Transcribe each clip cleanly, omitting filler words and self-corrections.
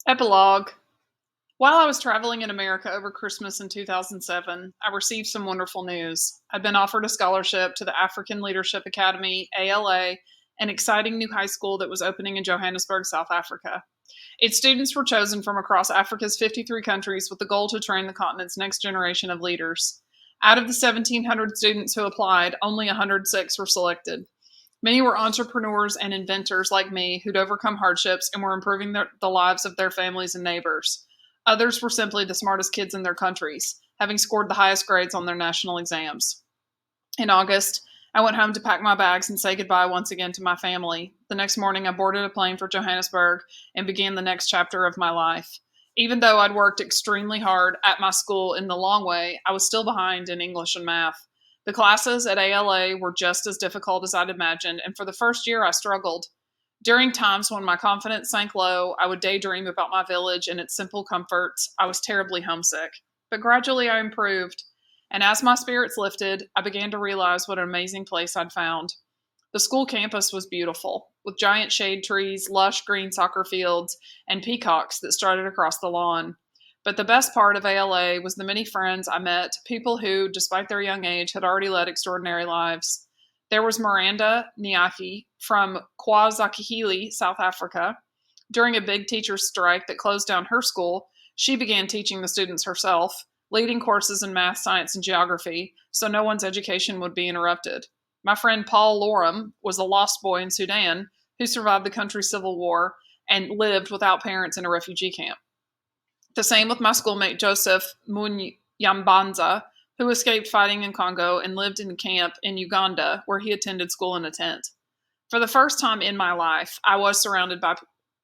Epilogue. While I was traveling in America over Christmas in 2007, I received some wonderful news. I'd been offered a scholarship to the African Leadership Academy, ALA, an exciting new high school that was opening in Johannesburg, South Africa. Its students were chosen from across Africa's 53 countries with the goal to train the continent's next generation of leaders. Out of the 1,700 students who applied, only 106 were selected. Many were entrepreneurs and inventors like me who'd overcome hardships and were improving the lives of their families and neighbors. Others were simply the smartest kids in their countries, having scored the highest grades on their national exams. In August, I went home to pack my bags and say goodbye once again to my family. The next morning, I boarded a plane for Johannesburg and began the next chapter of my life. Even though I'd worked extremely hard at my school in the long way, I was still behind in English and math. The classes at ALA were just as difficult as I'd imagined, and for the first year, I struggled. During times when my confidence sank low, I would daydream about my village and its simple comforts. I was terribly homesick. But gradually I improved, and as my spirits lifted, I began to realize what an amazing place I'd found. The school campus was beautiful, with giant shade trees, lush green soccer fields, and peacocks that strutted across the lawn. But the best part of ALA was the many friends I met, people who, despite their young age, had already led extraordinary lives. There was Miranda Nyaki from KwaZulu-Natal, South Africa. During a big teachers' strike that closed down her school, she began teaching the students herself, leading courses in math, science, and geography, so no one's education would be interrupted. My friend Paul Loram was a lost boy in Sudan who survived the country's civil war and lived without parents in a refugee camp. The same with my schoolmate Joseph Munyambanza, who escaped fighting in Congo and lived in camp in Uganda, where he attended school in a tent. For the first time in my life, I was surrounded by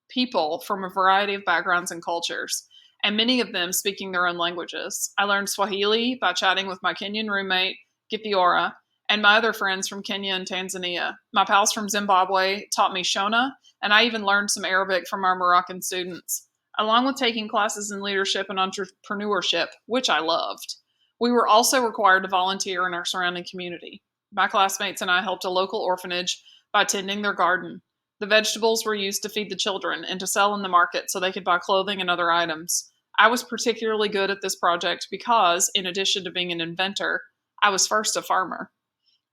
people from a variety of backgrounds and cultures, and many of them speaking their own languages. I learned Swahili by chatting with my Kenyan roommate, Gipiora, and my other friends from Kenya and Tanzania. My pals from Zimbabwe taught me Shona, and I even learned some Arabic from our Moroccan students. Along with taking classes in leadership and entrepreneurship, which I loved, we were also required to volunteer in our surrounding community. My classmates and I helped a local orphanage by tending their garden. The vegetables were used to feed the children and to sell in the market so they could buy clothing and other items. I was particularly good at this project because, in addition to being an inventor, I was first a farmer.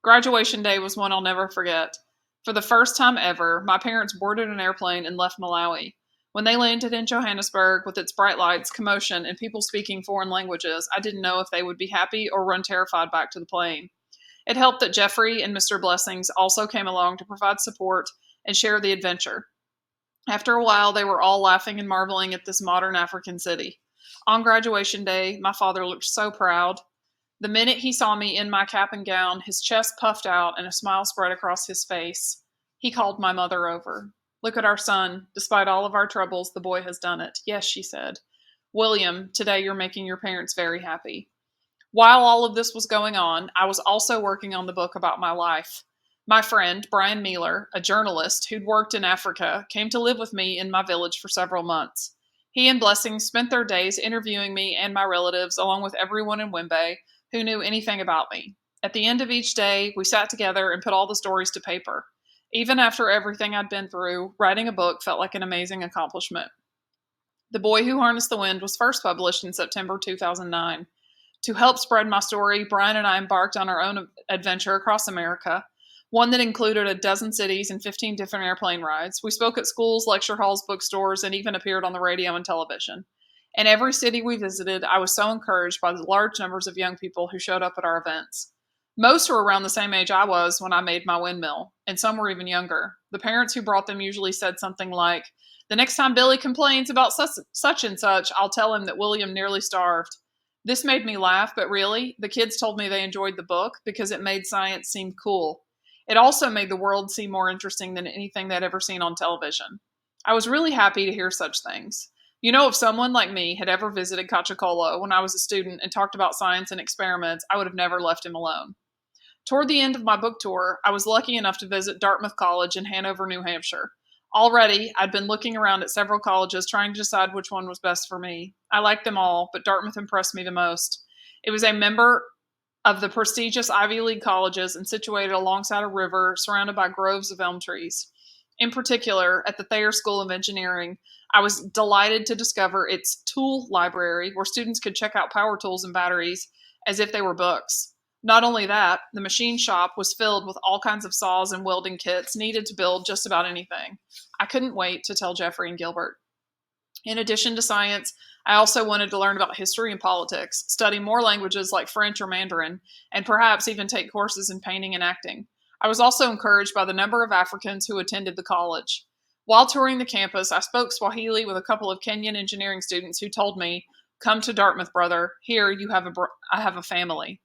Graduation day was one I'll never forget. For the first time ever, my parents boarded an airplane and left Malawi. When they landed in Johannesburg with its bright lights, commotion, and people speaking foreign languages, I didn't know if they would be happy or run terrified back to the plane. It helped that Jeffrey and Mr. Blessings also came along to provide support and share the adventure. After a while, they were all laughing and marveling at this modern African city. On graduation day, my father looked so proud. The minute he saw me in my cap and gown, his chest puffed out and a smile spread across his face. He called my mother over. "Look at our son. Despite all of our troubles, the boy has done it." "Yes," she said. "William, today you're making your parents very happy." While all of this was going on, I was also working on the book about my life. My friend, Brian Mealer, a journalist who'd worked in Africa, came to live with me in my village for several months. He and Blessing spent their days interviewing me and my relatives, along with everyone in Wimbe who knew anything about me. At the end of each day, we sat together and put all the stories to paper. Even after everything I'd been through, writing a book felt like an amazing accomplishment. The Boy Who Harnessed the Wind was first published in September 2009. To help spread my story, Brian and I embarked on our own adventure across America, one that included a dozen cities and 15 different airplane rides. We spoke at schools, lecture halls, bookstores, and even appeared on the radio and television. In every city we visited, I was so encouraged by the large numbers of young people who showed up at our events. Most were around the same age I was when I made my windmill, and some were even younger. The parents who brought them usually said something like, "The next time Billy complains about such and such, I'll tell him that William nearly starved." This made me laugh, but really, the kids told me they enjoyed the book because it made science seem cool. It also made the world seem more interesting than anything they'd ever seen on television. I was really happy to hear such things. If someone like me had ever visited Cachacola when I was a student and talked about science and experiments, I would have never left him alone. Toward the end of my book tour, I was lucky enough to visit Dartmouth College in Hanover, New Hampshire. Already, I'd been looking around at several colleges trying to decide which one was best for me. I liked them all, but Dartmouth impressed me the most. It was a member of the prestigious Ivy League colleges and situated alongside a river surrounded by groves of elm trees. In particular, at the Thayer School of Engineering, I was delighted to discover its tool library where students could check out power tools and batteries as if they were books. Not only that, the machine shop was filled with all kinds of saws and welding kits needed to build just about anything. I couldn't wait to tell Jeffrey and Gilbert. In addition to science, I also wanted to learn about history and politics, study more languages like French or Mandarin, and perhaps even take courses in painting and acting. I was also encouraged by the number of Africans who attended the college. While touring the campus, I spoke Swahili with a couple of Kenyan engineering students who told me, "Come to Dartmouth, brother. Here I have a family."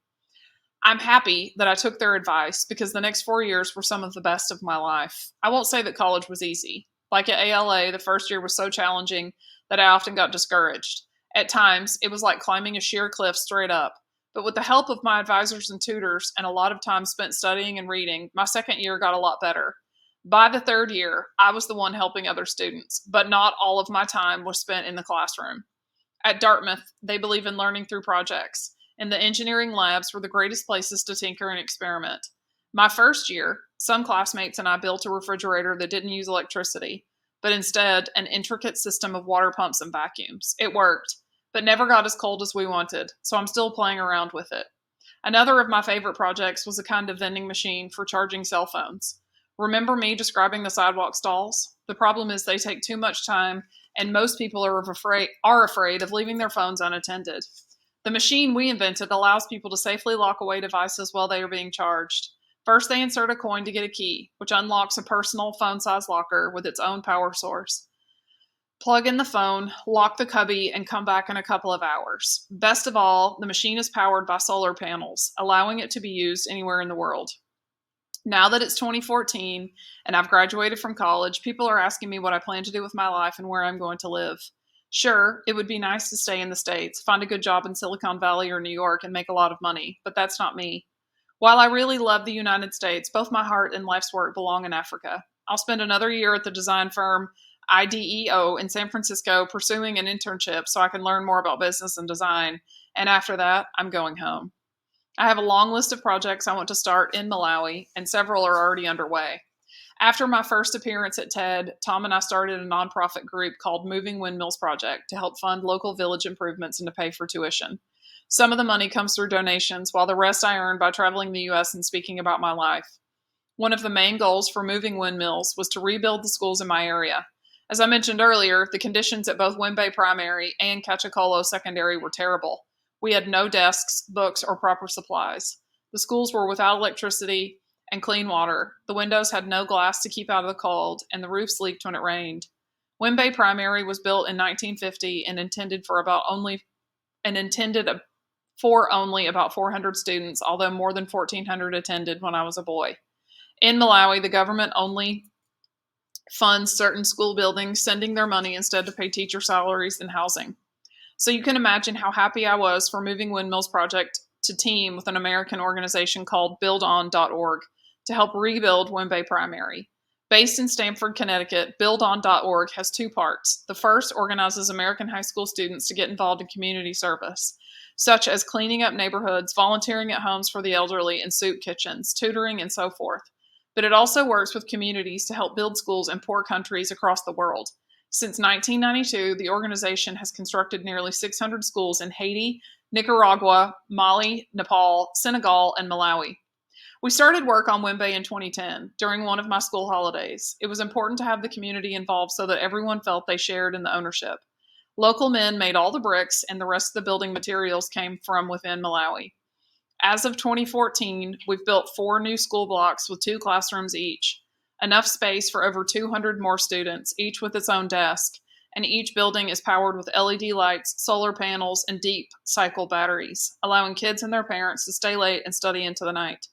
I'm happy that I took their advice because the next 4 years were some of the best of my life. I won't say that college was easy. Like at ALA, the first year was so challenging that I often got discouraged. At times, it was like climbing a sheer cliff straight up. But with the help of my advisors and tutors and a lot of time spent studying and reading, my second year got a lot better. By the third year, I was the one helping other students, but not all of my time was spent in the classroom. At Dartmouth, they believe in learning through projects, and the engineering labs were the greatest places to tinker and experiment. My first year, some classmates and I built a refrigerator that didn't use electricity, but instead an intricate system of water pumps and vacuums. It worked, but never got as cold as we wanted, so I'm still playing around with it. Another of my favorite projects was a kind of vending machine for charging cell phones. Remember me describing the sidewalk stalls? The problem is they take too much time, and most people are afraid of leaving their phones unattended. The machine we invented allows people to safely lock away devices while they are being charged. First, they insert a coin to get a key, which unlocks a personal phone-sized locker with its own power source. Plug in the phone, lock the cubby, and come back in a couple of hours. Best of all, the machine is powered by solar panels, allowing it to be used anywhere in the world. Now that it's 2014 and I've graduated from college, people are asking me what I plan to do with my life and where I'm going to live. Sure, it would be nice to stay in the States, find a good job in Silicon Valley or New York, and make a lot of money, but that's not me. While I really love the United States, both my heart and life's work belong in Africa. I'll spend another year at the design firm IDEO in San Francisco pursuing an internship so I can learn more about business and design, and after that, I'm going home. I have a long list of projects I want to start in Malawi, and several are already underway. After my first appearance at TED, Tom and I started a nonprofit group called Moving Windmills Project to help fund local village improvements and to pay for tuition. Some of the money comes through donations, while the rest I earn by traveling the U.S. and speaking about my life. One of the main goals for Moving Windmills was to rebuild the schools in my area. As I mentioned earlier, the conditions at both Wimbe Primary and Cachacolo Secondary were terrible. We had no desks, books, or proper supplies. The schools were without electricity and clean water. The windows had no glass to keep out of the cold, and the roofs leaked when it rained. Wimbe Primary was built in 1950 and intended for only about 400 students, although more than 1,400 attended when I was a boy. In Malawi, the government only funds certain school buildings, sending their money instead to pay teacher salaries and housing. So you can imagine how happy I was for Moving Windmills Project to team with an American organization called buildon.org to help rebuild Wimbe Primary. Based in Stamford, Connecticut, buildon.org has two parts. The first organizes American high school students to get involved in community service, such as cleaning up neighborhoods, volunteering at homes for the elderly and soup kitchens, tutoring, and so forth. But it also works with communities to help build schools in poor countries across the world. Since 1992, the organization has constructed nearly 600 schools in Haiti, Nicaragua, Mali, Nepal, Senegal, and Malawi. We started work on Wimbe in 2010 during one of my school holidays. It was important to have the community involved so that everyone felt they shared in the ownership. Local men made all the bricks, and the rest of the building materials came from within Malawi. As of 2014, we've built 4 new school blocks with 2 classrooms each, enough space for over 200 more students, each with its own desk, and each building is powered with LED lights, solar panels, and deep cycle batteries, allowing kids and their parents to stay late and study into the night.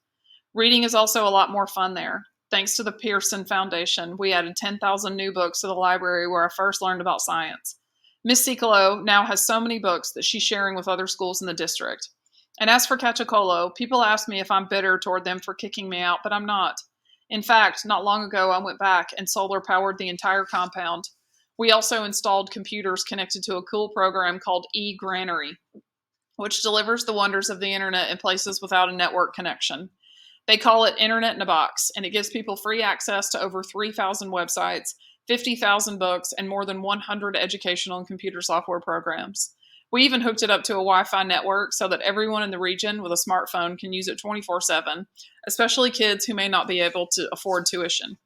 Reading is also a lot more fun there. Thanks to the Pearson Foundation, we added 10,000 new books to the library where I first learned about science. Miss Sikolo now has so many books that she's sharing with other schools in the district. And as for Cachacolo, people ask me if I'm bitter toward them for kicking me out, but I'm not. In fact, not long ago, I went back and solar powered the entire compound. We also installed computers connected to a cool program called eGranary, which delivers the wonders of the internet in places without a network connection. They call it Internet in a Box, and it gives people free access to over 3,000 websites, 50,000 books, and more than 100 educational and computer software programs. We even hooked it up to a Wi Fi network so that everyone in the region with a smartphone can use it 24/7, especially kids who may not be able to afford tuition.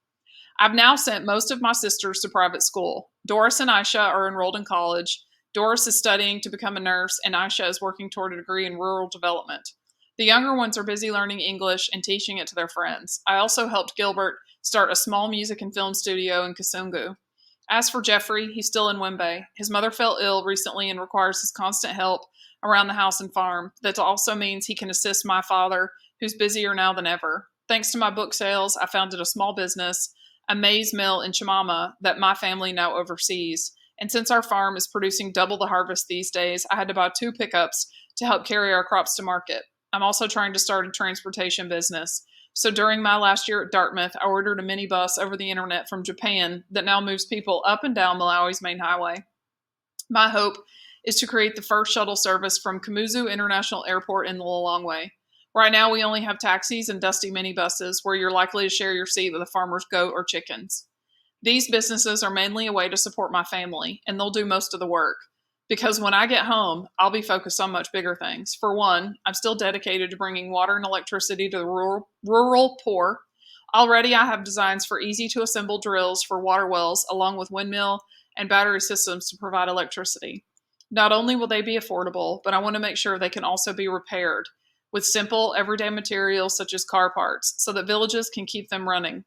I've now sent most of my sisters to private school. Doris and Aisha are enrolled in college. Doris is studying to become a nurse, and Aisha is working toward a degree in rural development. The younger ones are busy learning English and teaching it to their friends. I also helped Gilbert start a small music and film studio in Kasungu. As for Jeffrey, he's still in Wembe. His mother fell ill recently and requires his constant help around the house and farm. That also means he can assist my father, who's busier now than ever. Thanks to my book sales, I founded a small business, a maize mill in Chimama, that my family now oversees. And since our farm is producing double the harvest these days, I had to buy 2 pickups to help carry our crops to market. I'm also trying to start a transportation business. So during my last year at Dartmouth, I ordered a minibus over the internet from Japan that now moves people up and down Malawi's main highway. My hope is to create the first shuttle service from Kamuzu International Airport in the Lilongwe. Right now, we only have taxis and dusty minibuses where you're likely to share your seat with a farmer's goat or chickens. These businesses are mainly a way to support my family, and they'll do most of the work. Because when I get home, I'll be focused on much bigger things. For one, I'm still dedicated to bringing water and electricity to the rural poor. Already, I have designs for easy to assemble drills for water wells, along with windmill and battery systems to provide electricity. Not only will they be affordable, but I want to make sure they can also be repaired with simple, everyday materials such as car parts, so that villages can keep them running.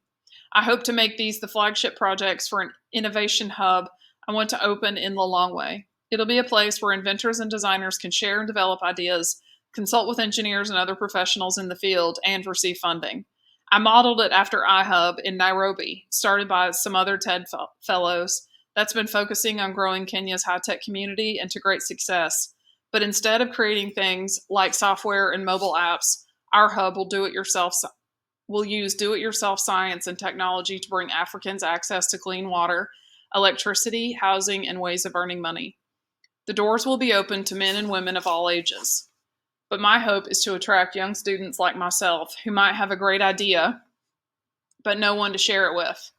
I hope to make these the flagship projects for an innovation hub I want to open in Lilongwe. It'll be a place where inventors and designers can share and develop ideas, consult with engineers and other professionals in the field, and receive funding. I modeled it after iHub in Nairobi, started by some other TED fellows, that's been focusing on growing Kenya's high-tech community and to great success. But instead of creating things like software and mobile apps, our hub will use do-it-yourself science and technology to bring Africans access to clean water, electricity, housing, and ways of earning money. The doors will be open to men and women of all ages. But my hope is to attract young students like myself who might have a great idea, but no one to share it with.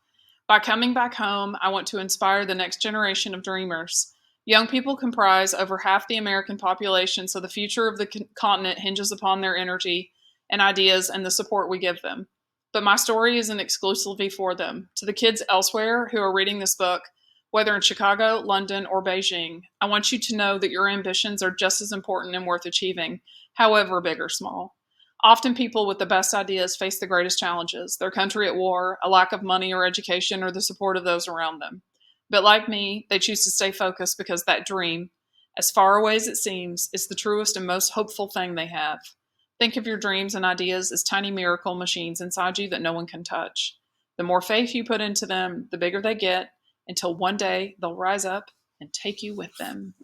By coming back home, I want to inspire the next generation of dreamers. Young people comprise over half the American population, so the future of the continent hinges upon their energy and ideas and the support we give them. But my story isn't exclusively for them. To the kids elsewhere who are reading this book, whether in Chicago, London, or Beijing, I want you to know that your ambitions are just as important and worth achieving, however big or small. Often people with the best ideas face the greatest challenges: their country at war, a lack of money or education, or the support of those around them. But like me, they choose to stay focused because that dream, as far away as it seems, is the truest and most hopeful thing they have. Think of your dreams and ideas as tiny miracle machines inside you that no one can touch. The more faith you put into them, the bigger they get, until one day they'll rise up and take you with them.